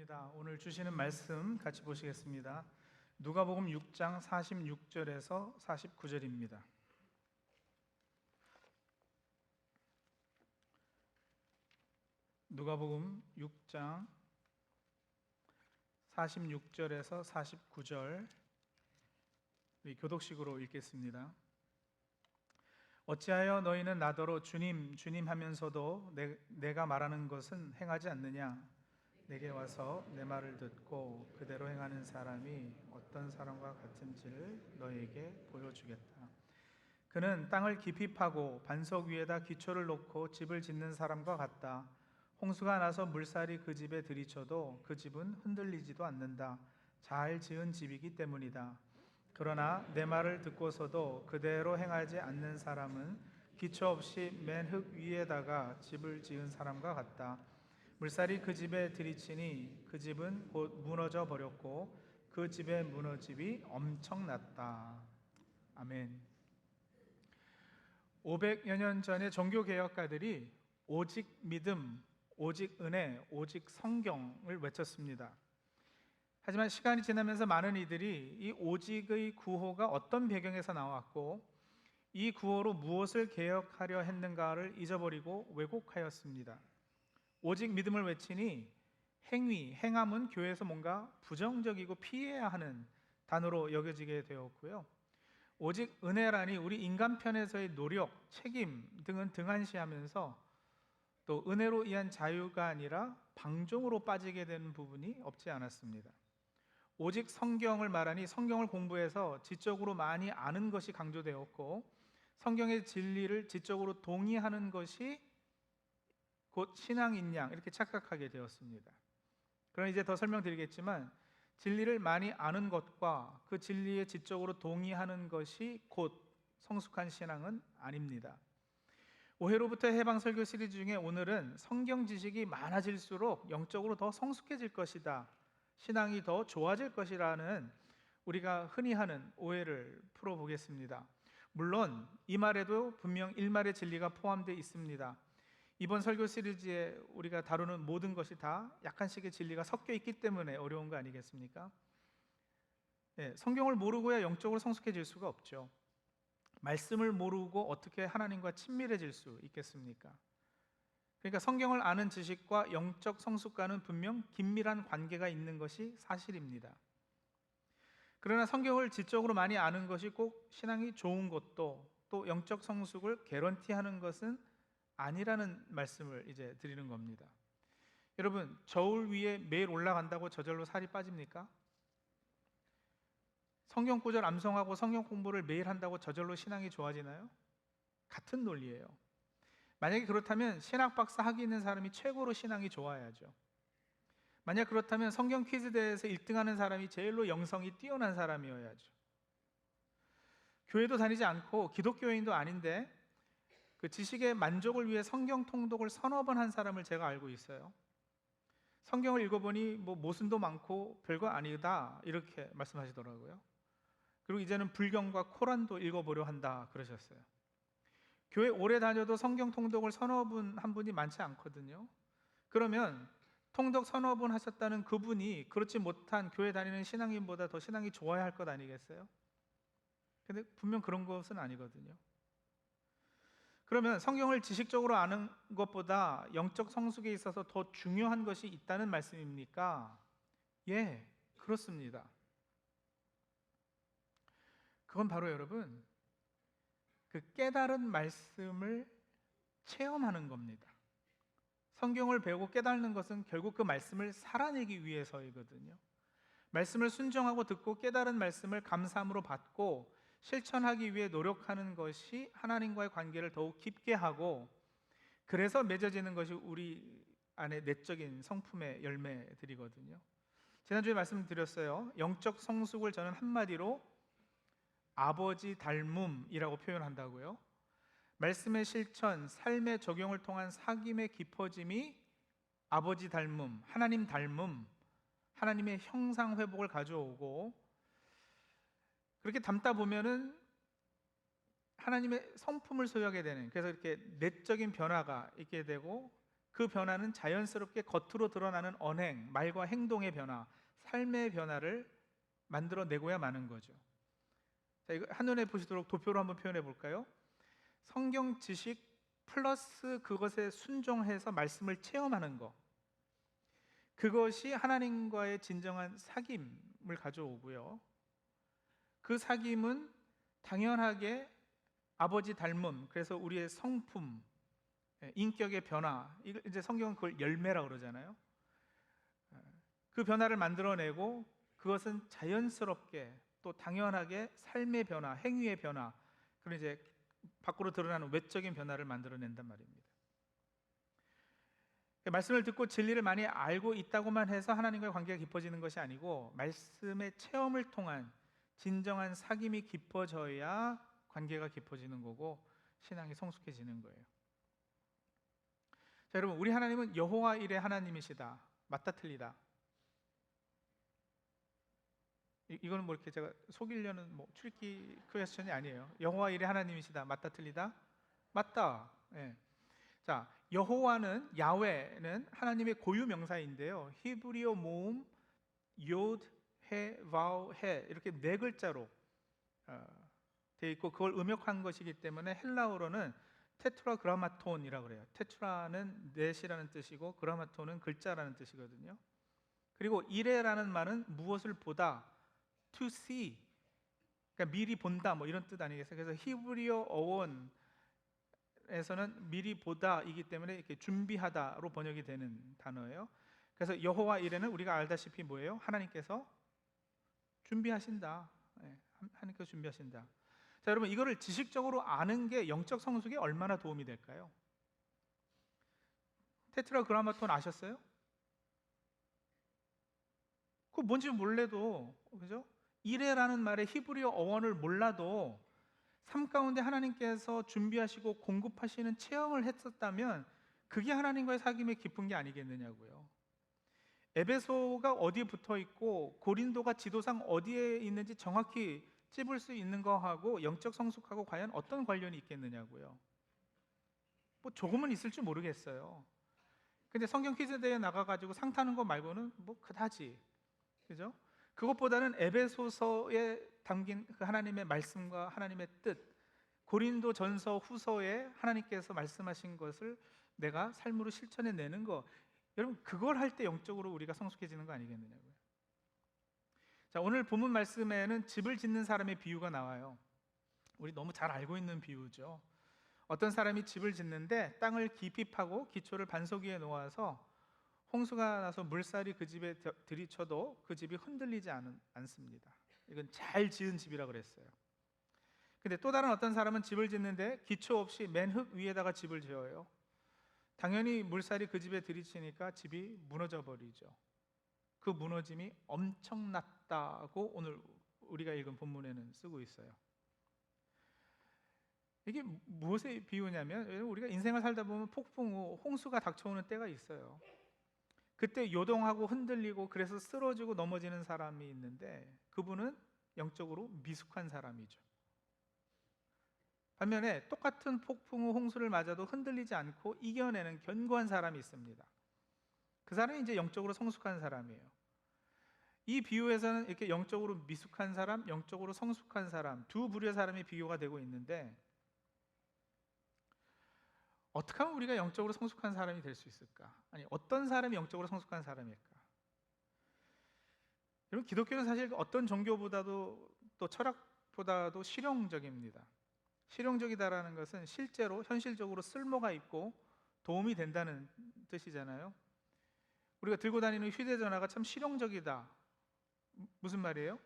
입니다. 오늘 주시는 말씀 같이 보시겠습니다. 누가복음 6장 46절에서 49절입니다. 누가복음 6장 46절에서 49절 우리 교독식으로 읽겠습니다. 어찌하여 너희는 나더러 주님 주님 하면서도 내가 말하는 것은 행하지 않느냐? 내게 와서 내 말을 듣고 그대로 행하는 사람이 어떤 사람과 같은지를 너희에게 보여주겠다. 그는 땅을 깊이 파고 반석 위에다 기초를 놓고 집을 짓는 사람과 같다. 홍수가 나서 물살이 그 집에 들이쳐도 그 집은 흔들리지도 않는다. 잘 지은 집이기 때문이다. 그러나 내 말을 듣고서도 그대로 행하지 않는 사람은 기초 없이 맨 흙 위에다가 집을 지은 사람과 같다. 물살이 그 집에 들이치니 그 집은 곧 무너져 버렸고 그 집의 무너짐이 엄청났다. 아멘. 500여 년 전에 종교개혁가들이 오직 믿음, 오직 은혜, 오직 성경을 외쳤습니다. 하지만 시간이 지나면서 많은 이들이 이 오직의 구호가 어떤 배경에서 나왔고 이 구호로 무엇을 개혁하려 했는가를 잊어버리고 왜곡하였습니다. 오직 믿음을 외치니 행함은 교회에서 뭔가 부정적이고 피해야 하는 단어로 여겨지게 되었고요. 오직 은혜라니 우리 인간 편에서의 노력, 책임 등은 등한시하면서 또 은혜로 인한 자유가 아니라 방종으로 빠지게 되는 부분이 없지 않았습니다. 오직 성경을 말하니 성경을 공부해서 지적으로 많이 아는 것이 강조되었고 성경의 진리를 지적으로 동의하는 것이 곧 신앙인 양 이렇게 착각하게 되었습니다. 그럼 이제 더 설명드리겠지만 진리를 많이 아는 것과 그 진리에 지적으로 동의하는 것이 곧 성숙한 신앙은 아닙니다. 오해로부터 해방 설교 시리즈 중에 오늘은 성경 지식이 많아질수록 영적으로 더 성숙해질 것이다, 신앙이 더 좋아질 것이라는 우리가 흔히 하는 오해를 풀어보겠습니다. 물론 이 말에도 분명 일말의 진리가 포함되어 있습니다. 이번 설교 시리즈에 우리가 다루는 모든 것이 다 약간씩의 진리가 섞여 있기 때문에 어려운 거 아니겠습니까? 성경을 모르고야 영적으로 성숙해질 수가 없죠. 말씀을 모르고 어떻게 하나님과 친밀해질 수 있겠습니까? 그러니까 성경을 아는 지식과 영적 성숙과는 분명 긴밀한 관계가 있는 것이 사실입니다. 그러나 성경을 지적으로 많이 아는 것이 꼭 신앙이 좋은 것도 또 영적 성숙을 개런티하는 것은 아니라는 말씀을 이제 드리는 겁니다. 여러분, 저울 위에 매일 올라간다고 저절로 살이 빠집니까? 성경 구절 암송하고 성경 공부를 매일 한다고 저절로 신앙이 좋아지나요? 같은 논리예요. 만약에 그렇다면 신학 박사 학위 있는 사람이 최고로 신앙이 좋아야죠. 만약 그렇다면 성경 퀴즈 대회에서 1등하는 사람이 제일로 영성이 뛰어난 사람이어야죠. 교회도 다니지 않고 기독교인도 아닌데 그 지식의 만족을 위해 성경 통독을 서너 번 한 사람을 제가 알고 있어요. 성경을 읽어보니 모순도 많고 별거 아니다 이렇게 말씀하시더라고요. 그리고 이제는 불경과 코란도 읽어보려 한다 그러셨어요. 교회 오래 다녀도 성경 통독을 서너 번 한 분이 많지 않거든요. 그러면 통독 서너 번 하셨다는 그분이 그렇지 못한 교회 다니는 신앙인보다 더 신앙이 좋아야 할 것 아니겠어요? 근데 분명 그런 것은 아니거든요. 그러면 성경을 지식적으로 아는 것보다 영적 성숙에 있어서 더 중요한 것이 있다는 말씀입니까? 예, 그렇습니다. 그건 바로 여러분, 그 깨달은 말씀을 체험하는 겁니다. 성경을 배우고 깨닫는 것은 결국 그 말씀을 살아내기 위해서이거든요. 말씀을 순종하고 듣고 깨달은 말씀을 감사함으로 받고 실천하기 위해 노력하는 것이 하나님과의 관계를 더욱 깊게 하고 그래서 맺어지는 것이 우리 안에 내적인 성품의 열매들이거든요. 지난주에 말씀드렸어요. 영적 성숙을 저는 한마디로 아버지 닮음이라고 표현한다고요. 말씀의 실천, 삶의 적용을 통한 사귐의 깊어짐이 아버지 닮음, 하나님 닮음, 하나님의 형상 회복을 가져오고 그렇게 담다 보면은 하나님의 성품을 소유하게 되는, 그래서 이렇게 내적인 변화가 있게 되고 그 변화는 자연스럽게 겉으로 드러나는 언행, 말과 행동의 변화, 삶의 변화를 만들어내고야 마는 거죠. 자, 이거 한눈에 보시도록 도표로 한번 표현해 볼까요? 성경 지식 플러스 그것에 순종해서 말씀을 체험하는 것, 그것이 하나님과의 진정한 사귐을 가져오고요. 그 사귐은 당연하게 아버지 닮음, 그래서 우리의 성품, 인격의 변화, 이제 성경은 그걸 열매라고 그러잖아요. 그 변화를 만들어내고 그것은 자연스럽게 또 당연하게 삶의 변화, 행위의 변화, 그런 이제 밖으로 드러나는 외적인 변화를 만들어낸단 말입니다. 말씀을 듣고 진리를 많이 알고 있다고만 해서 하나님과의 관계가 깊어지는 것이 아니고 말씀의 체험을 통한 진정한 사귐이 깊어져야 관계가 깊어지는 거고 신앙이 성숙해지는 거예요. 자, 여러분, 우리 하나님은 여호와 일의 하나님이시다. 맞다 틀리다? 이거는 뭐 이렇게 제가 속이려는 뭐 트리키 퀘스천이 아니에요. 여호와 일의 하나님이시다. 맞다 틀리다? 맞다. 예. 자, 여호와는, 야훼는 하나님의 고유 명사인데요. 히브리어 모음 요드 해 바우 해 이렇게 네 글자로 되어 있고 그걸 음역한 것이기 때문에 헬라어로는 테트라그라마톤이라고 그래요. 테트라는 넷이라는 뜻이고 그라마톤은 글자라는 뜻이거든요. 그리고 이레라는 말은 무엇을 보다, to see, 그러니까 미리 본다 뭐 이런 뜻 아니겠어요? 그래서 히브리어 어원에서는 미리 보다이기 때문에 이렇게 준비하다로 번역이 되는 단어예요. 그래서 여호와 이레는 우리가 알다시피 뭐예요? 하나님께서 준비하신다. 하나님께서 준비하신다. 자, 여러분, 이거를 지식적으로 아는 게 영적 성숙에 얼마나 도움이 될까요? 테트라그라마톤 아셨어요? 그거 뭔지 몰라도, 그죠? 이레라는 말의 히브리어 어원을 몰라도 삶 가운데 하나님께서 준비하시고 공급하시는 체험을 했었다면 그게 하나님과의 사귐이 깊은 게 아니겠느냐고요. 에베소가 어디에 붙어 있고 고린도가 지도상 어디에 있는지 정확히 찝을 수 있는 거하고 영적 성숙하고 과연 어떤 관련이 있겠느냐고요. 뭐 조금은 있을 줄 모르겠어요. 근데 성경 퀴즈 대회 나가가지고 상 타는 거 말고는 뭐 그다지, 그죠? 그것보다는 에베소서에 담긴 그 하나님의 말씀과 하나님의 뜻, 고린도 전서 후서에 하나님께서 말씀하신 것을 내가 삶으로 실천해 내는 거, 여러분 그걸 할 때 영적으로 우리가 성숙해지는 거 아니겠느냐고요. 자, 오늘 본문 말씀에는 집을 짓는 사람의 비유가 나와요. 우리 너무 잘 알고 있는 비유죠. 어떤 사람이 집을 짓는데 땅을 깊이 파고 기초를 반석 위에 놓아서 홍수가 나서 물살이 그 집에 들이쳐도 그 집이 흔들리지 않습니다. 이건 잘 지은 집이라 그랬어요. 근데 또 다른 어떤 사람은 집을 짓는데 기초 없이 맨 흙 위에다가 집을 지어요. 당연히 물살이 그 집에 들이치니까 집이 무너져 버리죠. 그 무너짐이 엄청났다고 오늘 우리가 읽은 본문에는 쓰고 있어요. 이게 무엇의 비유냐면, 우리가 인생을 살다 보면 폭풍 후 홍수가 닥쳐오는 때가 있어요. 그때 요동하고 흔들리고 그래서 쓰러지고 넘어지는 사람이 있는데 그분은 영적으로 미숙한 사람이죠. 반면에 똑같은 폭풍 후 홍수를 맞아도 흔들리지 않고 이겨내는 견고한 사람이 있습니다. 그 사람이 이제 영적으로 성숙한 사람이에요. 이 비유에서는 이렇게 영적으로 미숙한 사람, 영적으로 성숙한 사람, 두 부류의 사람이 비교가 되고 있는데 어떻게 하면 우리가 영적으로 성숙한 사람이 될 수 있을까? 아니, 어떤 사람이 영적으로 성숙한 사람일까? 여러분, 기독교는 사실 어떤 종교보다도 또 철학보다도 실용적입니다. 실용적이다라는 것은 실제로 현실적으로 쓸모가 있고 도움이 된다는 뜻이잖아요. 우리가 들고 다니는 휴대전화가 참 실용적이다. 무슨 말이에요?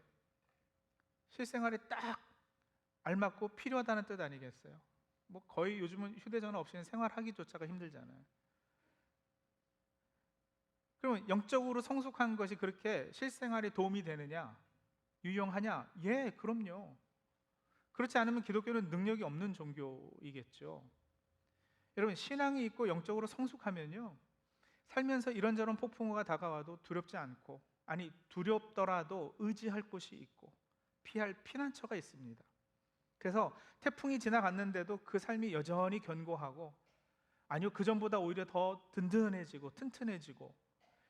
실생활에 딱 알맞고 필요하다는 뜻 아니겠어요? 뭐 거의 요즘은 휴대전화 없이는 생활하기조차가 힘들잖아요. 그러면 영적으로 성숙한 것이 그렇게 실생활에 도움이 되느냐? 유용하냐? 예, 그럼요. 그렇지 않으면 기독교는 능력이 없는 종교이겠죠. 여러분, 신앙이 있고 영적으로 성숙하면요, 살면서 이런저런 폭풍우가 다가와도 두렵지 않고, 아니 두렵더라도 의지할 곳이 있고 피할 피난처가 있습니다. 그래서 태풍이 지나갔는데도 그 삶이 여전히 견고하고 아니요, 그 전보다 오히려 더 든든해지고 튼튼해지고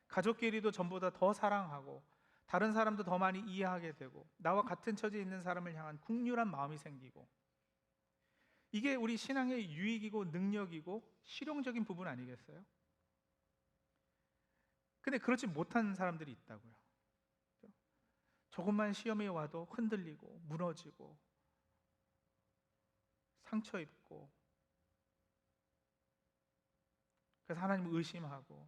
가족끼리도 전보다 더 사랑하고 다른 사람도 더 많이 이해하게 되고 나와 같은 처지에 있는 사람을 향한 국률한 마음이 생기고, 이게 우리 신앙의 유익이고 능력이고 실용적인 부분 아니겠어요? 근데 그렇지 못한 사람들이 있다고요. 조금만 시험이 와도 흔들리고 무너지고 상처 입고, 그래서 하나님을 의심하고.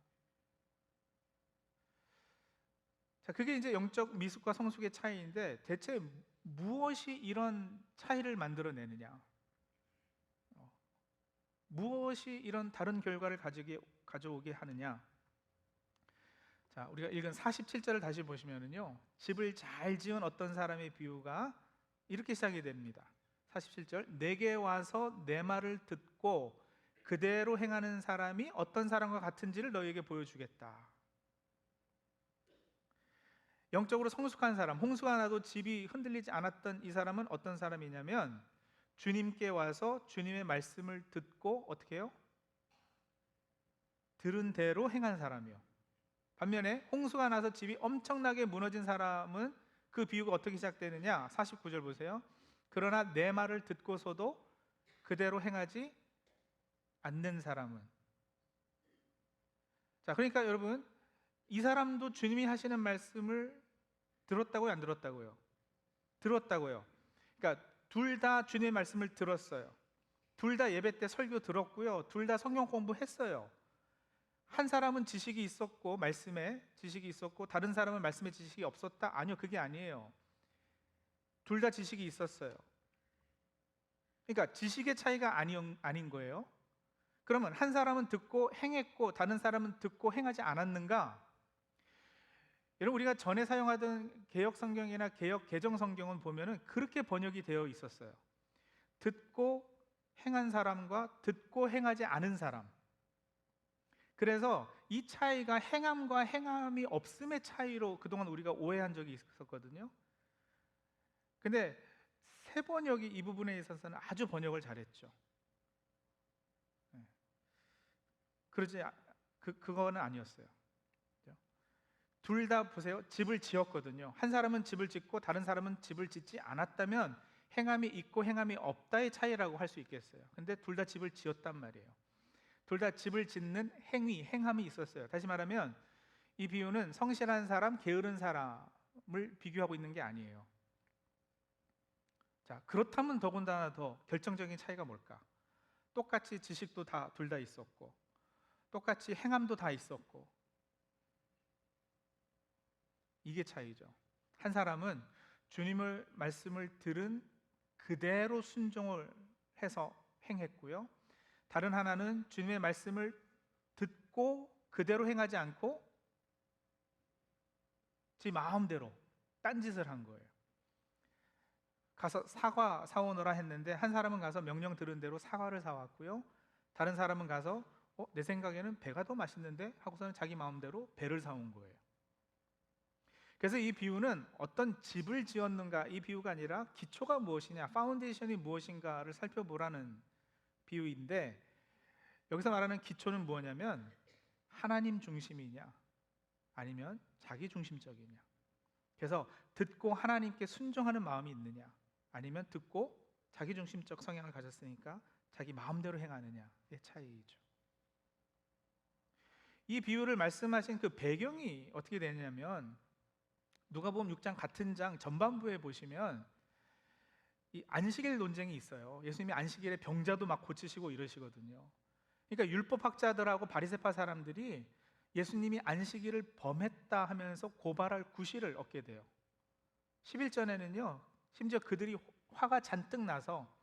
자, 그게 이제 영적 미숙과 성숙의 차이인데, 대체 무엇이 이런 차이를 만들어내느냐? 무엇이 이런 다른 결과를 가져오게 하느냐? 자, 우리가 읽은 47절을 다시 보시면은요, 집을 잘 지은 어떤 사람의 비유가 이렇게 시작이 됩니다. 47절, 내게 와서 내 말을 듣고 그대로 행하는 사람이 어떤 사람과 같은지를 너희에게 보여주겠다. 영적으로 성숙한 사람, 홍수가 나도 집이 흔들리지 않았던 이 사람은 어떤 사람이냐면, 주님께 와서 주님의 말씀을 듣고 어떻게 해요? 들은 대로 행한 사람이요. 반면에 홍수가 나서 집이 엄청나게 무너진 사람은 그 비유가 어떻게 시작되느냐? 49절 보세요. 그러나 내 말을 듣고서도 그대로 행하지 않는 사람은. 자, 그러니까 여러분, 이 사람도 주님이 하시는 말씀을 들었다고요, 안 들었다고요? 들었다고요. 그러니까 둘 다 주님의 말씀을 들었어요. 둘 다 예배 때 설교 들었고요. 둘 다 성경 공부했어요. 한 사람은 지식이 있었고, 말씀에 지식이 있었고, 다른 사람은 말씀에 지식이 없었다? 아니요, 그게 아니에요. 둘 다 지식이 있었어요. 그러니까 지식의 차이가 아닌 거예요. 그러면 한 사람은 듣고 행했고 다른 사람은 듣고 행하지 않았는가? 여러분, 우리가 전에 사용하던 개역 성경이나 개역 개정 성경은 보면은 그렇게 번역이 되어 있었어요. 듣고 행한 사람과 듣고 행하지 않은 사람. 그래서 이 차이가 행함과 행함이 없음의 차이로 그동안 우리가 오해한 적이 있었거든요. 근데 새 번역이 이 부분에 있어서는 아주 번역을 잘했죠. 그러지 그거는 아니었어요. 둘 다 보세요. 집을 지었거든요. 한 사람은 집을 짓고 다른 사람은 집을 짓지 않았다면 행함이 있고 행함이 없다의 차이라고 할 수 있겠어요. 근데 둘 다 집을 지었단 말이에요. 둘 다 집을 짓는 행함이 있었어요. 다시 말하면 이 비유는 성실한 사람, 게으른 사람을 비교하고 있는 게 아니에요. 자, 그렇다면 더군다나 더 결정적인 차이가 뭘까? 똑같이 지식도 둘 다 있었고, 똑같이 행함도 다 있었고, 이게 차이죠. 한 사람은 주님의 말씀을 들은 그대로 순종을 해서 행했고요. 다른 하나는 주님의 말씀을 듣고 그대로 행하지 않고 지 마음대로 딴짓을 한 거예요. 가서 사과 사오너라 했는데 한 사람은 가서 명령 들은 대로 사과를 사왔고요. 다른 사람은 가서 내 생각에는 배가 더 맛있는데 하고서는 자기 마음대로 배를 사온 거예요. 그래서 이 비유는 어떤 집을 지었는가, 이 비유가 아니라 기초가 무엇이냐, 파운데이션이 무엇인가를 살펴보라는 비유인데, 여기서 말하는 기초는 뭐냐면 하나님 중심이냐 아니면 자기 중심적이냐. 그래서 듣고 하나님께 순종하는 마음이 있느냐 아니면 듣고 자기 중심적 성향을 가졌으니까 자기 마음대로 행하느냐의 차이죠. 이 비유를 말씀하신 그 배경이 어떻게 되냐면, 누가복음 6장 같은 장 전반부에 보시면 이 안식일 논쟁이 있어요. 예수님이 안식일에 병자도 막 고치시고 이러시거든요. 그러니까 율법학자들하고 바리새파 사람들이 예수님이 안식일을 범했다 하면서 고발할 구실을 얻게 돼요. 11절에는요, 심지어 그들이 화가 잔뜩 나서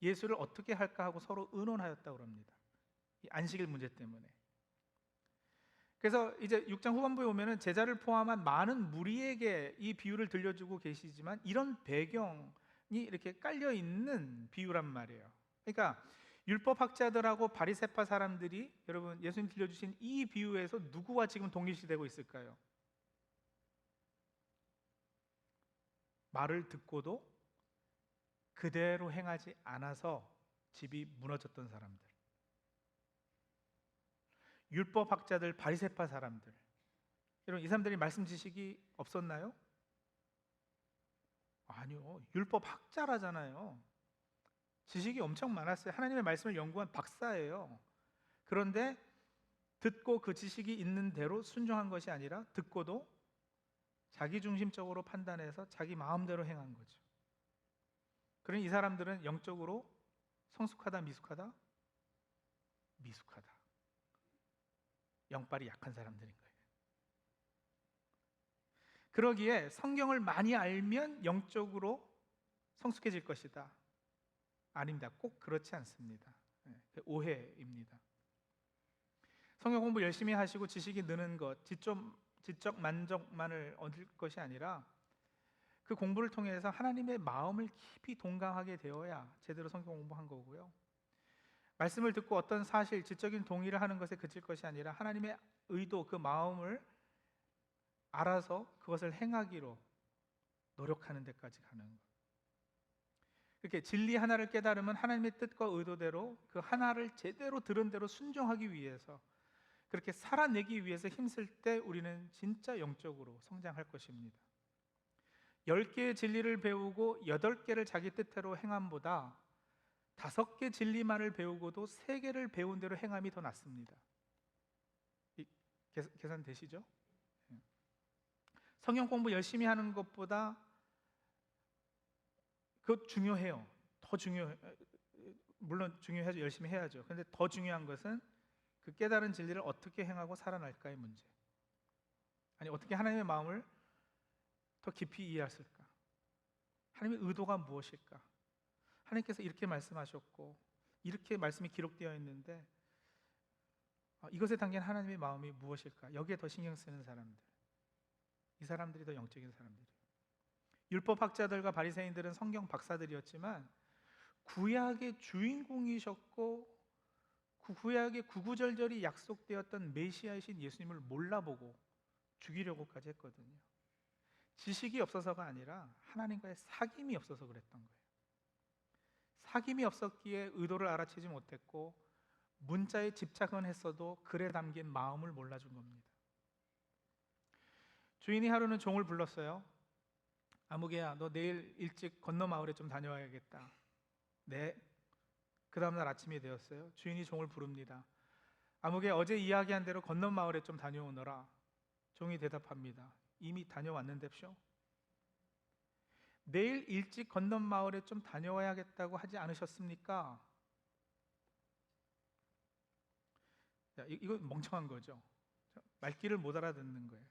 예수를 어떻게 할까 하고 서로 의논하였다고 합니다. 이 안식일 문제 때문에. 그래서 이제 6장 후반부에 오면은 제자를 포함한 많은 무리에게 이 비유를 들려주고 계시지만 이런 배경이 이렇게 깔려 있는 비유란 말이에요. 그러니까 율법학자들하고 바리새파 사람들이 여러분 예수님 들려주신 이 비유에서 누구와 지금 동일시되고 있을까요? 말을 듣고도 그대로 행하지 않아서 집이 무너졌던 사람들. 율법학자들, 바리새파 사람들, 여러분 이 사람들이 말씀 지식이 없었나요? 아니요. 율법학자라잖아요. 지식이 엄청 많았어요. 하나님의 말씀을 연구한 박사예요. 그런데 듣고 그 지식이 있는 대로 순종한 것이 아니라 듣고도 자기중심적으로 판단해서 자기 마음대로 행한 거죠. 그러니 이 사람들은 영적으로 성숙하다, 미숙하다? 미숙하다. 영빨이 약한 사람들인 거예요. 그러기에 성경을 많이 알면 영적으로 성숙해질 것이다. 아닙니다. 꼭 그렇지 않습니다. 오해입니다. 성경 공부 열심히 하시고 지식이 느는 것, 지적 만족만을 얻을 것이 아니라 그 공부를 통해서 하나님의 마음을 깊이 동감하게 되어야 제대로 성경 공부한 거고요. 말씀을 듣고 어떤 사실, 지적인 동의를 하는 것에 그칠 것이 아니라 하나님의 의도, 그 마음을 알아서 그것을 행하기로 노력하는 데까지 가는 것. 이렇게 진리 하나를 깨달으면 하나님의 뜻과 의도대로 그 하나를 제대로 들은 대로 순종하기 위해서, 그렇게 살아내기 위해서 힘쓸 때 우리는 진짜 영적으로 성장할 것입니다. 10개의 진리를 배우고 8개를 자기 뜻대로 행함보다 5개 진리만을 배우고도 3개를 배운 대로 행함이 더 낫습니다. 계산되시죠? 성경 공부 열심히 하는 것보다 그것 중요해요. 더 중요해. 물론 중요하죠. 열심히 해야죠. 그런데 더 중요한 것은 그 깨달은 진리를 어떻게 행하고 살아날까의 문제. 아니, 어떻게 하나님의 마음을 더 깊이 이해했을까? 하나님의 의도가 무엇일까? 하나님께서 이렇게 말씀하셨고 이렇게 말씀이 기록되어 있는데 이것에 담긴 하나님의 마음이 무엇일까? 여기에 더 신경 쓰는 사람들, 이 사람들이 더 영적인 사람들이에요. 율법학자들과 바리새인들은 성경 박사들이었지만 구약의 주인공이셨고 그 구약의 구구절절히 약속되었던 메시아이신 예수님을 몰라보고 죽이려고까지 했거든요. 지식이 없어서가 아니라 하나님과의 사귐이 없어서 그랬던 거예요. 사귐이 없었기에 의도를 알아채지 못했고 문자에 집착은 했어도 글에 담긴 마음을 몰라준 겁니다. 주인이 하루는 종을 불렀어요. 아무개야, 너 내일 일찍 건너 마을에 좀 다녀와야겠다. 네. 그 다음날 아침이 되었어요. 주인이 종을 부릅니다. 아무개, 어제 이야기한 대로 건너 마을에 좀 다녀오너라. 종이 대답합니다. 이미 다녀왔는데쇼. 내일 일찍 건너 마을에 좀 다녀와야겠다고 하지 않으셨습니까? 이거 멍청한 거죠. 말귀를 못 알아듣는 거예요.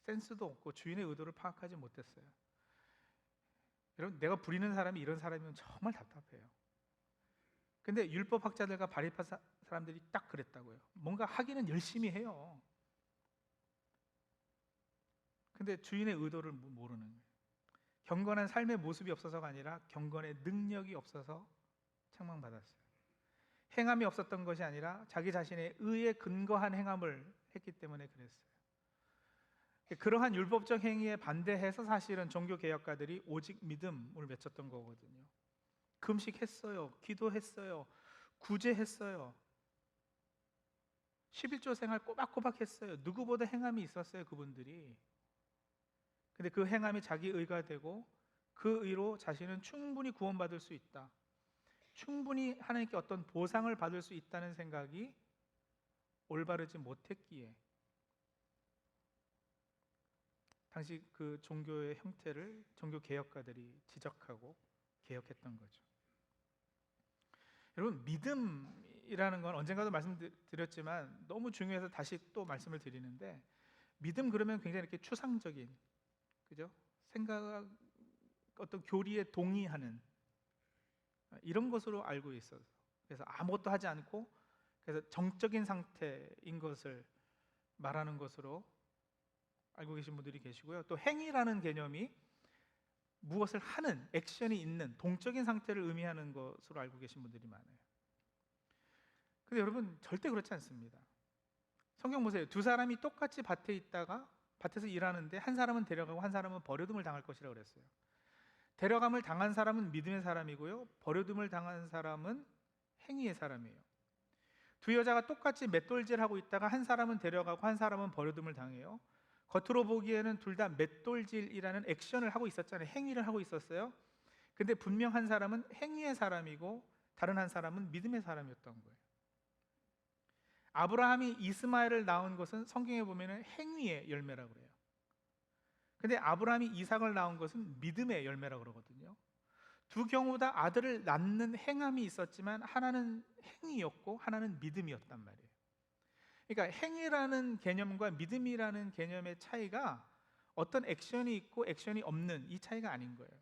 센스도 없고 주인의 의도를 파악하지 못했어요. 여러분, 내가 부리는 사람이 이런 사람이면 정말 답답해요. 근데 율법학자들과 바리새파 사람들이 딱 그랬다고요. 뭔가 하기는 열심히 해요. 근데 주인의 의도를 모르는 거예요. 경건한 삶의 모습이 없어서가 아니라 경건의 능력이 없어서 책망받았어요. 행함이 없었던 것이 아니라 자기 자신의 의에 근거한 행함을 했기 때문에 그랬어요. 그러한 율법적 행위에 반대해서 사실은 종교개혁가들이 오직 믿음을 외쳤던 거거든요. 금식했어요. 기도했어요. 구제했어요. 11조 생활 꼬박꼬박 했어요. 누구보다 행함이 있었어요, 그분들이. 근데 그 행함이 자기 의가 되고 그 의로 자신은 충분히 구원받을 수 있다, 충분히 하나님께 어떤 보상을 받을 수 있다는 생각이 올바르지 못했기에 당시 그 종교의 형태를 종교개혁가들이 지적하고 개혁했던 거죠. 여러분, 믿음이라는 건 언젠가도 말씀드렸지만 너무 중요해서 다시 또 말씀을 드리는데, 믿음 그러면 굉장히 이렇게 추상적인, 그죠? 생각, 어떤 교리에 동의하는 이런 것으로 알고 있어서, 그래서 아무것도 하지 않고 그래서 정적인 상태인 것을 말하는 것으로 알고 계신 분들이 계시고요. 또 행위라는 개념이 무엇을 하는, 액션이 있는 동적인 상태를 의미하는 것으로 알고 계신 분들이 많아요. 근데 여러분, 절대 그렇지 않습니다. 성경 보세요. 두 사람이 똑같이 밭에 있다가 밭에서 일하는데 한 사람은 데려가고 한 사람은 버려둠을 당할 것이라고 그랬어요. 데려감을 당한 사람은 믿음의 사람이고요, 버려둠을 당한 사람은 행위의 사람이에요. 두 여자가 똑같이 맷돌질하고 있다가 한 사람은 데려가고 한 사람은 버려둠을 당해요. 겉으로 보기에는 둘 다 맷돌질이라는 액션을 하고 있었잖아요. 행위를 하고 있었어요. 근데 분명 한 사람은 행위의 사람이고 다른 한 사람은 믿음의 사람이었던 거예요. 아브라함이 이스마엘을 낳은 것은 성경에 보면은 행위의 열매라고 그래요. 근데 아브라함이 이삭을 낳은 것은 믿음의 열매라고 그러거든요. 두 경우 다 아들을 낳는 행함이 있었지만 하나는 행위였고 하나는 믿음이었단 말이에요. 그러니까 행위라는 개념과 믿음이라는 개념의 차이가 어떤 액션이 있고 액션이 없는 이 차이가 아닌 거예요.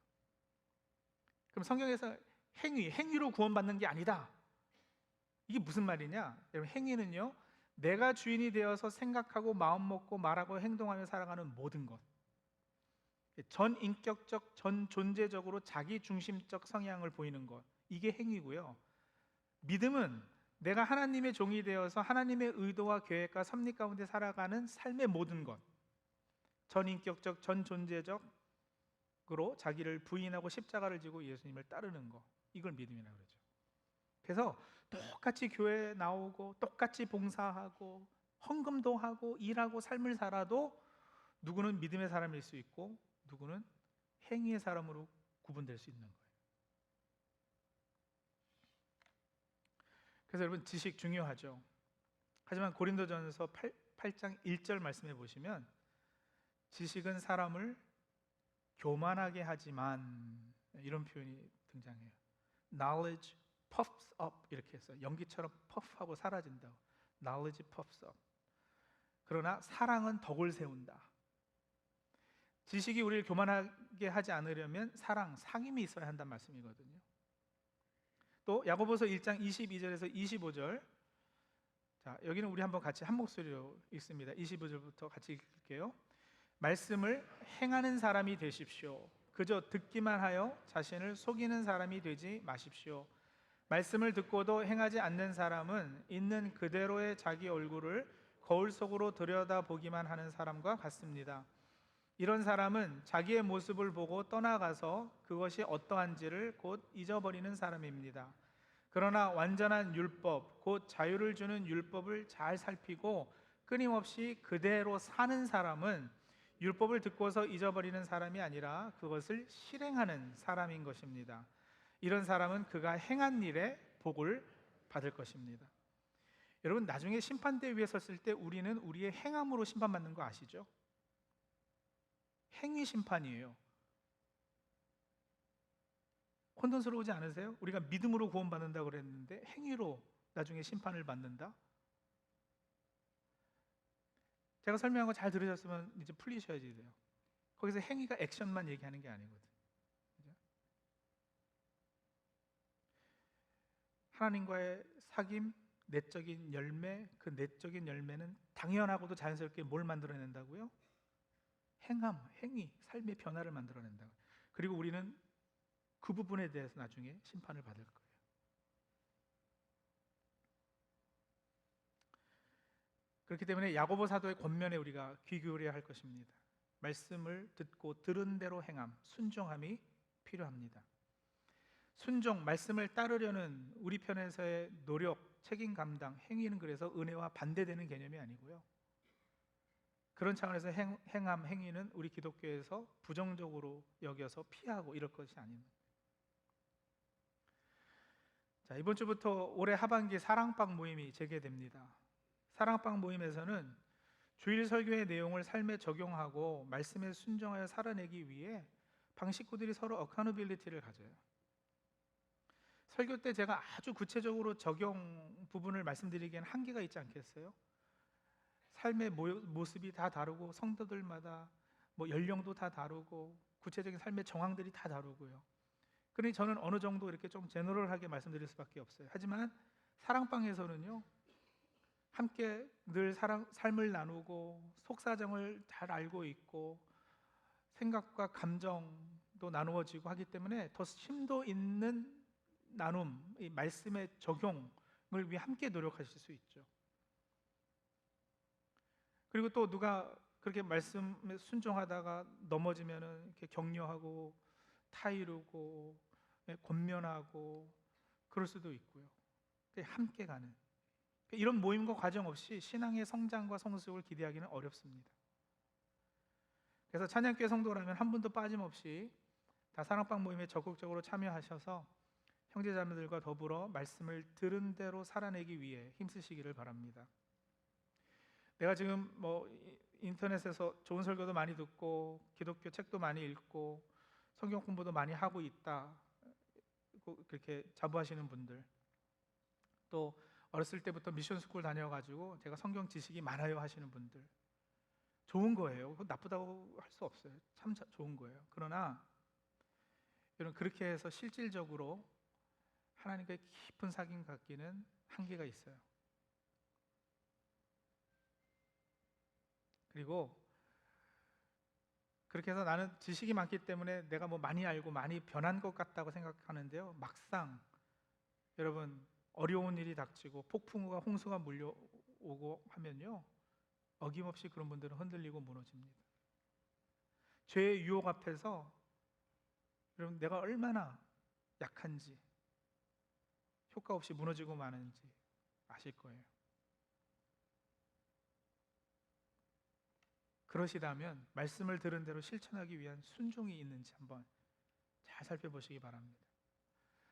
그럼 성경에서 행위로 구원받는 게 아니다. 이게 무슨 말이냐? 여러분, 행위는요, 내가 주인이 되어서 생각하고 마음 먹고 말하고 행동하며 살아가는 모든 것, 전인격적, 전존재적으로 자기 중심적 성향을 보이는 것, 이게 행위고요. 믿음은 내가 하나님의 종이 되어서 하나님의 의도와 계획과 섭리 가운데 살아가는 삶의 모든 것, 전인격적, 전존재적으로 자기를 부인하고 십자가를 지고 예수님을 따르는 것, 이걸 믿음이라고 그러죠. 그래서 똑같이 교회에 나오고 똑같이 봉사하고 헌금도 하고 일하고 삶을 살아도 누구는 믿음의 사람일 수 있고 누구는 행위의 사람으로 구분될 수 있는 거예요. 그래서 여러분, 지식 중요하죠. 하지만 고린도전서 8장 1절 말씀해 보시면 지식은 사람을 교만하게 하지만, 이런 표현이 등장해요. Knowledge puffs up, 이렇게 해서 연기처럼 puff하고 사라진다고. Knowledge puffs up. 그러나 사랑은 덕을 세운다. 지식이 우리를 교만하게 하지 않으려면 상임이 있어야 한다는 말씀이거든요. 또 야고보서 1장 22절에서 25절, 자, 여기는 우리 한번 같이 한 목소리로 읽습니다. 25절부터 같이 읽을게요. 말씀을 행하는 사람이 되십시오. 그저 듣기만 하여 자신을 속이는 사람이 되지 마십시오. 말씀을 듣고도 행하지 않는 사람은 있는 그대로의 자기 얼굴을 거울 속으로 들여다보기만 하는 사람과 같습니다. 이런 사람은 자기의 모습을 보고 떠나가서 그것이 어떠한지를 곧 잊어버리는 사람입니다. 그러나 완전한 율법, 곧 자유를 주는 율법을 잘 살피고 끊임없이 그대로 사는 사람은 율법을 듣고서 잊어버리는 사람이 아니라 그것을 실행하는 사람인 것입니다. 이런 사람은 그가 행한 일에 복을 받을 것입니다. 여러분, 나중에 심판대 위에 섰을 때 우리는 우리의 행함으로 심판받는 거 아시죠? 행위 심판이에요. 혼돈스러우지 않으세요? 우리가 믿음으로 구원받는다고 그랬는데 행위로 나중에 심판을 받는다? 제가 설명한 거 잘 들으셨으면 이제 풀리셔야지 돼요. 거기서 행위가 액션만 얘기하는 게 아니거든. 그죠? 하나님과의 사귐, 내적인 열매, 그 내적인 열매는 당연하고도 자연스럽게 뭘 만들어낸다고요? 행위, 삶의 변화를 만들어낸다고. 그리고 우리는 그 부분에 대해서 나중에 심판을 받을 거예요. 그렇기 때문에 야고보 사도의 권면에 우리가 귀 기울여야 할 것입니다. 말씀을 듣고 들은 대로 행함, 순종함이 필요합니다. 순종, 말씀을 따르려는 우리 편에서의 노력, 책임 감당, 행위는 그래서 은혜와 반대되는 개념이 아니고요. 그런 차원에서 행함, 행위는 우리 기독교에서 부정적으로 여겨서 피하고 이럴 것이 아닙니다. 자, 이번 주부터 올해 하반기 사랑방 모임이 재개됩니다. 사랑방 모임에서는 주일 설교의 내용을 삶에 적용하고 말씀에 순종하여 살아내기 위해 방 식구들이 서로 어카우너빌리티를 가져요. 설교 때 제가 아주 구체적으로 적용 부분을 말씀드리기에는 한계가 있지 않겠어요? 삶의 모습이 다 다르고 성도들마다 연령도 다 다르고 구체적인 삶의 정황들이 다 다르고요. 그러니 저는 어느 정도 이렇게 좀 제너럴하게 말씀드릴 수밖에 없어요. 하지만 사랑방에서는요, 함께 늘 삶을 나누고 속사정을 잘 알고 있고 생각과 감정도 나누어지고 하기 때문에 더 심도 있는 나눔, 이 말씀의 적용을 위해 함께 노력하실 수 있죠. 그리고 또 누가 그렇게 말씀에 순종하다가 넘어지면은 이렇게 격려하고 타이르고 권면하고 그럴 수도 있고요. 함께 가는. 이런 모임과 과정 없이 신앙의 성장과 성숙을 기대하기는 어렵습니다. 그래서 찬양교회 성도라면 한 분도 빠짐없이 다 사랑방 모임에 적극적으로 참여하셔서 형제자매들과 더불어 말씀을 들은 대로 살아내기 위해 힘쓰시기를 바랍니다. 내가 지금 인터넷에서 좋은 설교도 많이 듣고 기독교 책도 많이 읽고 성경 공부도 많이 하고 있다, 그렇게 자부하시는 분들, 또 어렸을 때부터 미션 스쿨 다녀가지고 제가 성경 지식이 많아요 하시는 분들, 좋은 거예요. 나쁘다고 할 수 없어요. 참 좋은 거예요. 그러나 여러분, 그렇게 해서 실질적으로 하나님과의 깊은 사귐 갖기는 한계가 있어요. 그리고 그렇게 해서 나는 지식이 많기 때문에 내가 많이 알고 많이 변한 것 같다고 생각하는데요, 막상 여러분 어려운 일이 닥치고 폭풍우가 홍수가 몰려오고 하면요, 어김없이 그런 분들은 흔들리고 무너집니다. 죄의 유혹 앞에서 여러분 내가 얼마나 약한지, 효과 없이 무너지고 마는지 아실 거예요. 그러시다면 말씀을 들은 대로 실천하기 위한 순종이 있는지 한번 잘 살펴보시기 바랍니다.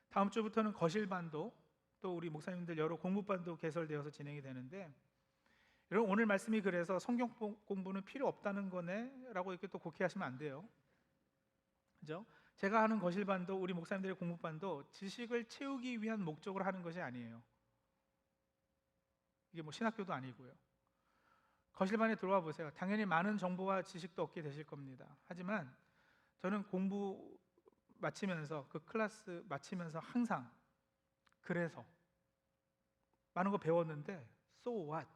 다음 주부터는 거실반도, 또 우리 목사님들 여러 공부반도 개설되어서 진행이 되는데, 여러분 오늘 말씀이 그래서 성경 공부는 필요 없다는 거네 라고 이렇게 또 곡해하시면 안 돼요. 그죠? 제가 하는 거실반도, 우리 목사님들의 공부반도 지식을 채우기 위한 목적으로 하는 것이 아니에요. 이게 신학교도 아니고요. 거실반에 들어와 보세요. 당연히 많은 정보와 지식도 얻게 되실 겁니다. 하지만 저는 공부 마치면서, 그 클래스 마치면서 항상, 그래서 많은 거 배웠는데 so what?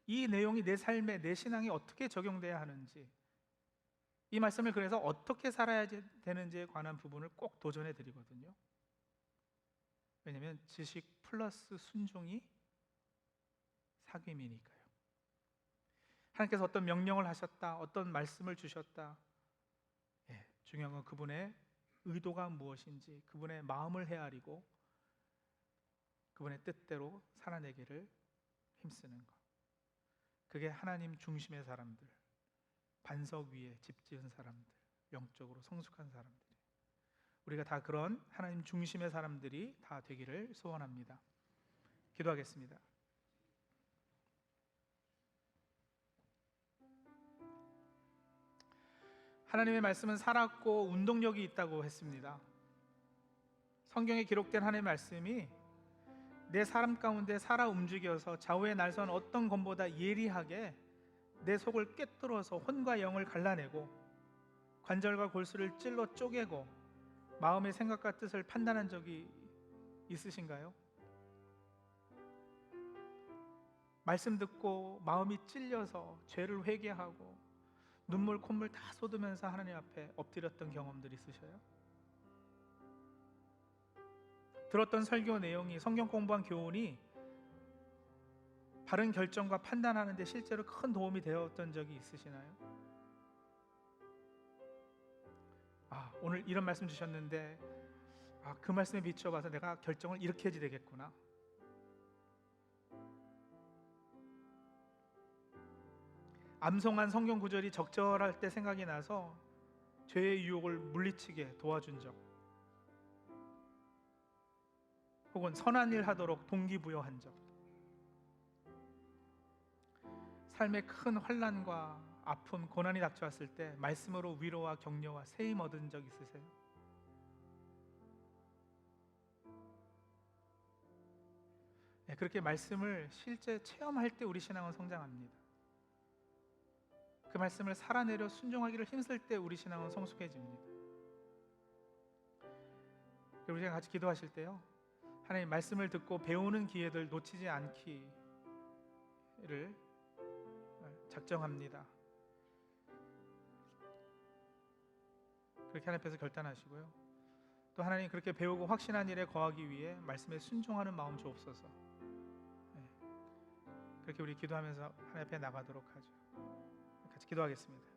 이 내용이 내 삶에, 내 신앙에 어떻게 적용돼야 하는지, 이 말씀을 그래서 어떻게 살아야 되는지에 관한 부분을 꼭 도전해 드리거든요. 왜냐하면 지식 플러스 순종이 사귐이니까요. 하나님께서 어떤 명령을 하셨다, 어떤 말씀을 주셨다, 중요한 건 그분의 의도가 무엇인지, 그분의 마음을 헤아리고 그분의 뜻대로 살아내기를 힘쓰는 것. 그게 하나님 중심의 사람들, 반석 위에 집 지은 사람들, 영적으로 성숙한 사람들, 우리가 다 그런 하나님 중심의 사람들이 다 되기를 소원합니다. 기도하겠습니다. 하나님의 말씀은 살았고 운동력이 있다고 했습니다. 성경에 기록된 하나님의 말씀이 내 삶 가운데 살아 움직여서 좌우의 날선 어떤 검보다 예리하게 내 속을 꿰뚫어서 혼과 영을 갈라내고 관절과 골수를 찔러 쪼개고 마음의 생각과 뜻을 판단한 적이 있으신가요? 말씀 듣고 마음이 찔려서 죄를 회개하고 눈물 콧물 다 쏟으면서 하나님 앞에 엎드렸던 경험들이 있으셔요? 들었던 설교 내용이, 성경 공부한 교훈이 바른 결정과 판단하는 데 실제로 큰 도움이 되었던 적이 있으시나요? 오늘 이런 말씀 주셨는데 그 말씀에 비추어봐서 내가 결정을 이렇게 해야지 되겠구나. 암송한 성경 구절이 적절할 때 생각이 나서 죄의 유혹을 물리치게 도와준 적, 혹은 선한 일 하도록 동기부여한 적, 삶의 큰 환난과 아픔, 고난이 닥쳐왔을 때 말씀으로 위로와 격려와 세임 얻은 적 있으세요? 그렇게 말씀을 실제 체험할 때 우리 신앙은 성장합니다. 그 말씀을 살아내려 순종하기를 힘쓸 때 우리 신앙은 성숙해집니다. 우리가 같이 기도하실 때요, 하나님 말씀을 듣고 배우는 기회들 놓치지 않기를 작정합니다. 그렇게 하나님 앞에서 결단하시고요, 또 하나님 그렇게 배우고 확신한 일에 거하기 위해 말씀에 순종하는 마음 주옵소서. 그렇게 우리 기도하면서 하나님 앞에 나가도록 하죠. 같이 기도하겠습니다.